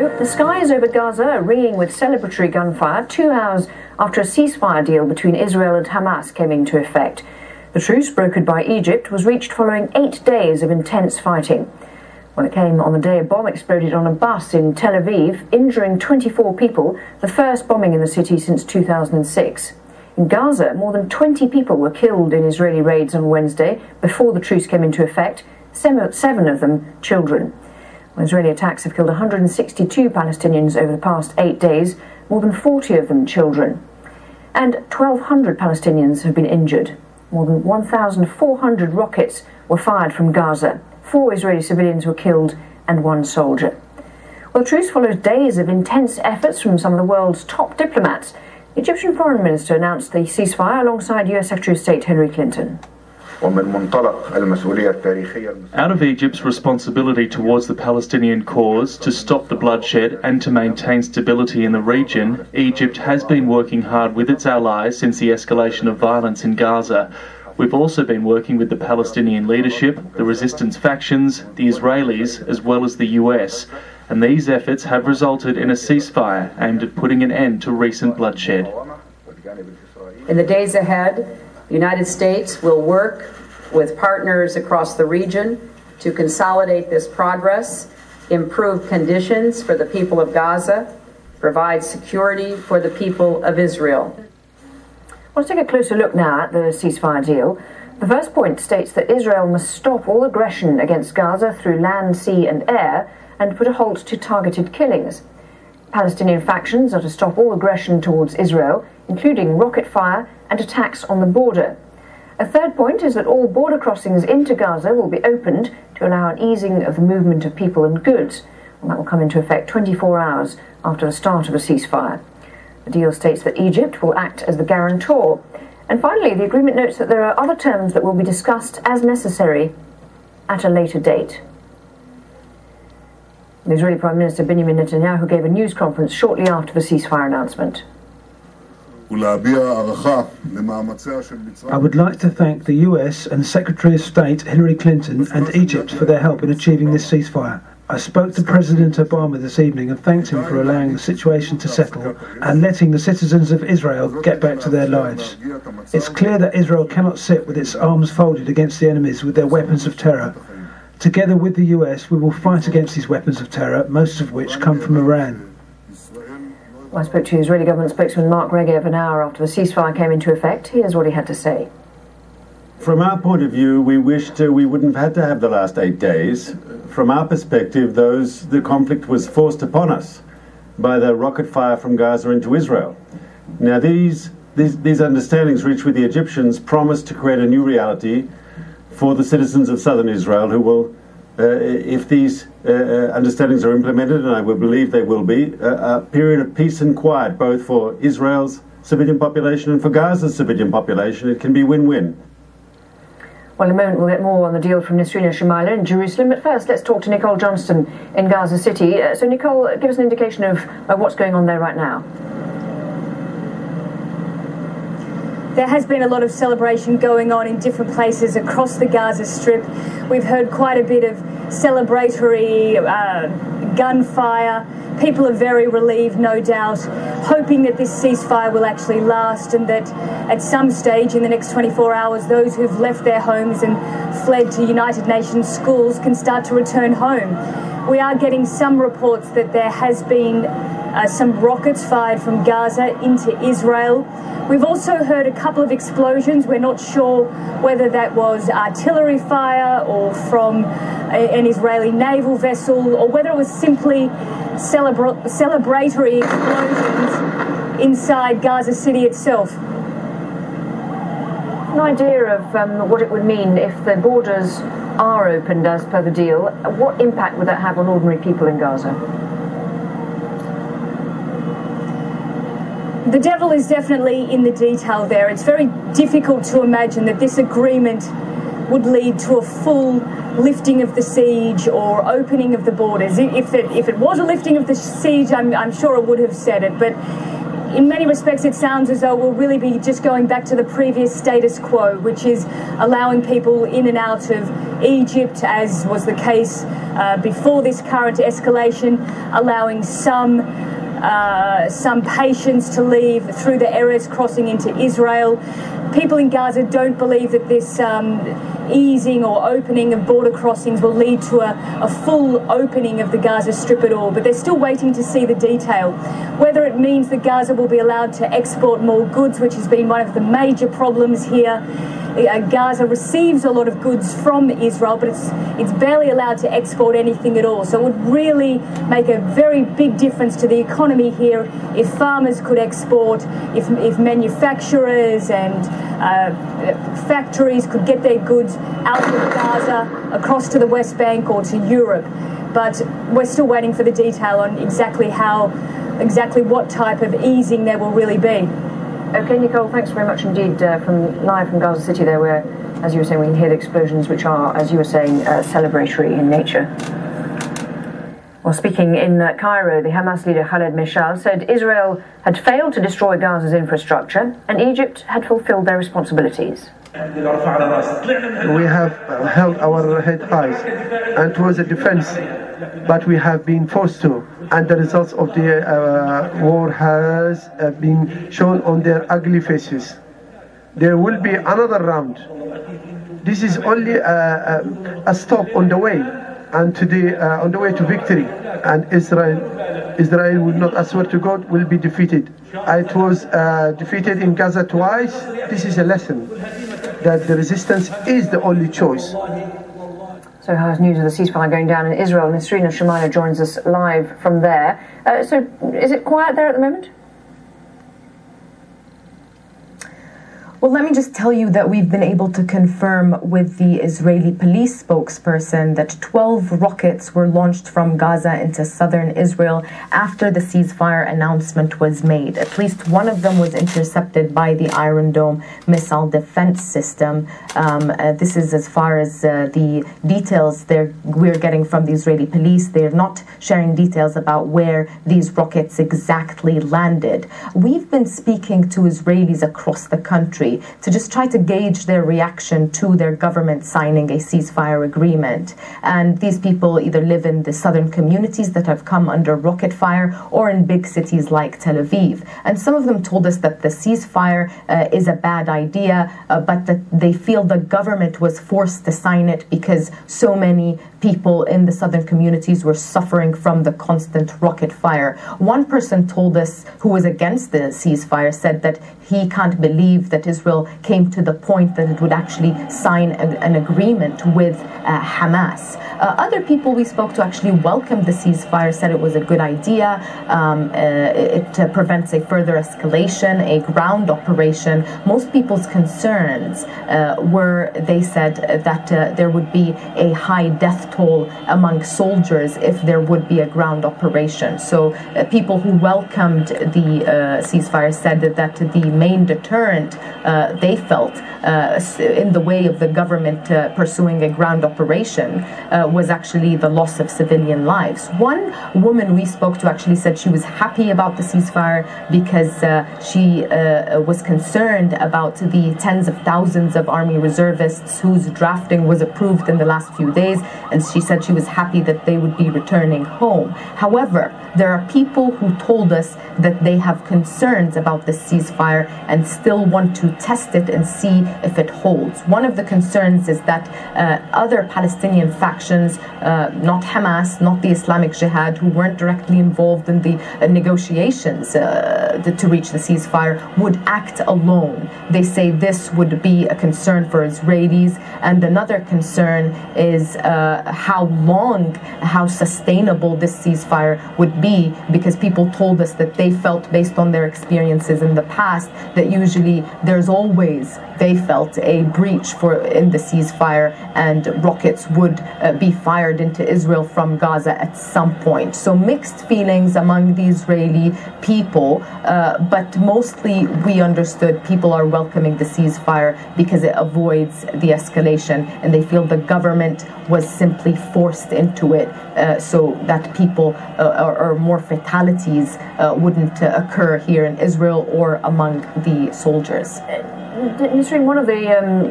So, the skies over Gaza are ringing with celebratory gunfire 2 hours after a ceasefire deal between Israel and Hamas came into effect. The truce, brokered by Egypt, was reached following 8 days of intense fighting. When it came on the day a bomb exploded on a bus in Tel Aviv, injuring 24 people, the first bombing in the city since 2006. In Gaza, more than 20 people were killed in Israeli raids on Wednesday before the truce came into effect, 7 of them children. Israeli attacks have killed 162 Palestinians over the past 8 days, more than 40 of them children. And 1,200 Palestinians have been injured. More than 1,400 rockets were fired from Gaza. 4 Israeli civilians were killed and 1 soldier. Well, the truce follows days of intense efforts from some of the world's top diplomats. The Egyptian foreign minister announced the ceasefire alongside US Secretary of State Hillary Clinton. Out of Egypt's responsibility towards the Palestinian cause to stop the bloodshed and to maintain stability in the region, Egypt has been working hard with its allies since the escalation of violence in Gaza. We've also been working with the Palestinian leadership, the resistance factions, the Israelis, as well as the US. And these efforts have resulted in a ceasefire aimed at putting an end to recent bloodshed. In the days ahead, the United States will work with partners across the region to consolidate this progress, improve conditions for the people of Gaza, provide security for the people of Israel. Let's take a closer look now at the ceasefire deal. The first point states that Israel must stop all aggression against Gaza through land, sea and air and put a halt to targeted killings. Palestinian factions are to stop all aggression towards Israel, including rocket fire and attacks on the border. A third point is that all border crossings into Gaza will be opened to allow an easing of the movement of people and goods. And that will come into effect 24 hours after the start of a ceasefire. The deal states that Egypt will act as the guarantor. And finally, the agreement notes that there are other terms that will be discussed as necessary at a later date. The Israeli Prime Minister Benjamin Netanyahu gave a news conference shortly after the ceasefire announcement. I would like to thank the US and Secretary of State Hillary Clinton and Egypt for their help in achieving this ceasefire. I spoke to President Obama this evening and thanked him for allowing the situation to settle and letting the citizens of Israel get back to their lives. It's clear that Israel cannot sit with its arms folded against the enemies with their weapons of terror. Together with the US, we will fight against these weapons of terror, most of which come from Iran. Well, I spoke to Israeli government spokesman Mark Regev an hour after the ceasefire came into effect. Here's what he had to say. From our point of view, we wished we wouldn't have had to have the last 8 days. From our perspective, the conflict was forced upon us by the rocket fire from Gaza into Israel. Now, these understandings reached with the Egyptians promise to create a new reality for the citizens of southern Israel who will, if these understandings are implemented, and I will believe they will be, a period of peace and quiet, both for Israel's civilian population and for Gaza's civilian population. It can be win-win. Well, in a moment we'll get more on the deal from Nisrina Shumaila in Jerusalem, but first let's talk to Nicole Johnston in Gaza City. So Nicole, give us an indication of what's going on there right now. There has been a lot of celebration going on in different places across the Gaza Strip. We've heard quite a bit of celebratory gunfire. People are very relieved, no doubt, hoping that this ceasefire will actually last and that at some stage in the next 24 hours, those who've left their homes and fled to United Nations schools can start to return home. We are getting some reports that there has been some rockets fired from Gaza into Israel. We've also heard a couple of explosions. We're not sure whether that was artillery fire or from an Israeli naval vessel or whether it was simply celebratory explosions inside Gaza City itself. An idea of what it would mean if the borders are opened as per the deal. What impact would that have on ordinary people in Gaza? The devil is definitely in the detail there. It's very difficult to imagine that this agreement would lead to a full lifting of the siege or opening of the borders. If it was a lifting of the siege, I'm sure it would have said it, but in many respects it sounds as though we'll really be just going back to the previous status quo, which is allowing people in and out of Egypt, as was the case before this current escalation, allowing some patients to leave through the Erez crossing into Israel. People in Gaza don't believe that this easing or opening of border crossings will lead to a full opening of the Gaza Strip at all, but they're still waiting to see the detail. Whether it means that Gaza will be allowed to export more goods, which has been one of the major problems here. Gaza receives a lot of goods from Israel, but it's barely allowed to export anything at all. So it would really make a very big difference to the economy here if farmers could export, if manufacturers and factories could get their goods out of Gaza, across to the West Bank or to Europe. But we're still waiting for the detail on exactly what type of easing there will really be. Okay, Nicole, thanks very much indeed live from Gaza City there, where, as you were saying, we can hear the explosions, which are, as you were saying, celebratory in nature. Well, speaking in Cairo, the Hamas leader Khaled Meshal said Israel had failed to destroy Gaza's infrastructure and Egypt had fulfilled their responsibilities. We have held our head high, and it was a defense, but we have been forced to, and the results of the war has been shown on their ugly faces. There will be another round. This is only a stop on the way, and on the way to victory. And Israel will not, I swear to God, will be defeated. It was defeated in Gaza twice. This is a lesson that the resistance is the only choice. So how's news of the ceasefire going down in Israel? Nisrina Shemaila joins us live from there. So is it quiet there at the moment? Well, let me just tell you that we've been able to confirm with the Israeli police spokesperson that 12 rockets were launched from Gaza into southern Israel after the ceasefire announcement was made. At least one of them was intercepted by the Iron Dome missile defense system. This is as far as the details we're getting from the Israeli police. They're not sharing details about where these rockets exactly landed. We've been speaking to Israelis across the country to just try to gauge their reaction to their government signing a ceasefire agreement. And these people either live in the southern communities that have come under rocket fire or in big cities like Tel Aviv. And some of them told us that the ceasefire is a bad idea, but that they feel the government was forced to sign it because so many people in the southern communities were suffering from the constant rocket fire. One person told us, who was against the ceasefire, said that he can't believe that Israel came to the point that it would actually sign an agreement with Hamas. Other people we spoke to actually welcomed the ceasefire, said it was a good idea. It prevents a further escalation, a ground operation. Most people's concerns were, they said, that there would be a high death toll among soldiers if there would be a ground operation. So people who welcomed the ceasefire said that the main deterrent they felt in the way of the government pursuing a ground operation was actually the loss of civilian lives. One woman we spoke to actually said she was happy about the ceasefire because she was concerned about the tens of thousands of army reservists whose drafting was approved in the last few days, and she said she was happy that they would be returning home. However, there are people who told us that they have concerns about the ceasefire and still want to test it and see if it holds. One of the concerns is that other Palestinian factions, not Hamas, not the Islamic Jihad, who weren't directly involved in the negotiations to reach the ceasefire, would act alone. They say this would be a concern for Israelis, and another concern is how long, how sustainable this ceasefire would be, because people told us that they felt, based on their experiences in the past, that usually there's always, they felt, a breach in the ceasefire, and rockets would be fired into Israel from Gaza at some point. So mixed feelings among the Israeli people, but mostly we understood people are welcoming the ceasefire because it avoids the escalation, and they feel the government was simply forced into it so that people or more fatalities wouldn't occur here in Israel or among the soldiers. Nisreen, one of the